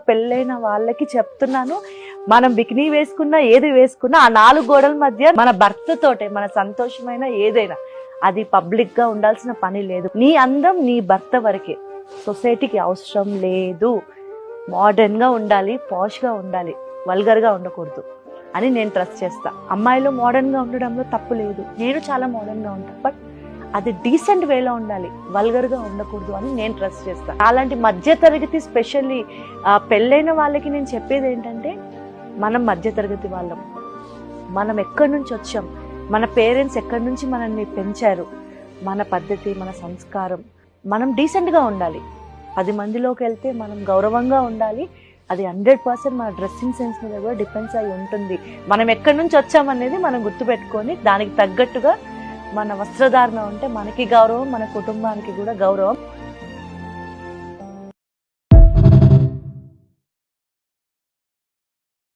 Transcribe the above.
పెళ్ళైన వాళ్ళకి చెప్తున్నాను, మనం బికినీ వేసుకున్నా ఏది వేసుకున్నా ఆ 4 గోడల మధ్య మన భర్త తోటే మన సంతోషమైన ఏదైనా అది పబ్లిక్ గా ఉండాల్సిన పని లేదు. నీ అందం నీ భర్త వరకే, సొసైటీకి అవసరం లేదు. మోడర్న్ గా ఉండాలి, పాష్ గా ఉండాలి, వల్గర్ గా ఉండకూడదు అని నేను ట్రస్ట్ చేస్తా. అమ్మాయిలు మోడర్న్ గా ఉండడంలో తప్పు లేదు, నేను చాలా మోడర్న్ గా ఉంటాను, బట్ అది డీసెంట్ వేలో ఉండాలి, వల్గర్ గా ఉండకూడదు అని నేను ట్రస్ట్ చేస్తాను. అలాంటి మధ్య తరగతి స్పెషల్లీ పెళ్ళైన వాళ్ళకి నేను చెప్పేది ఏంటంటే, మనం మధ్య తరగతి వాళ్ళం, మనం ఎక్కడి నుంచి వచ్చాం, మన పేరెంట్స్ ఎక్కడి నుంచి మనల్ని పెంచారు, మన పద్ధతి మన సంస్కారం, మనం డీసెంట్గా ఉండాలి. 10 మందిలోకి వెళ్తే మనం గౌరవంగా ఉండాలి. అది 100% మన డ్రెస్సింగ్ సెన్స్ మీద కూడా డిపెండ్స్ అయి ఉంటుంది. మనం ఎక్కడి నుంచి వచ్చామనేది మనం గుర్తుపెట్టుకొని దానికి తగ్గట్టుగా మన వస్త్రధారణ ఉంటే మనకి గౌరవం, మన కుటుంబానికి కూడా గౌరవం.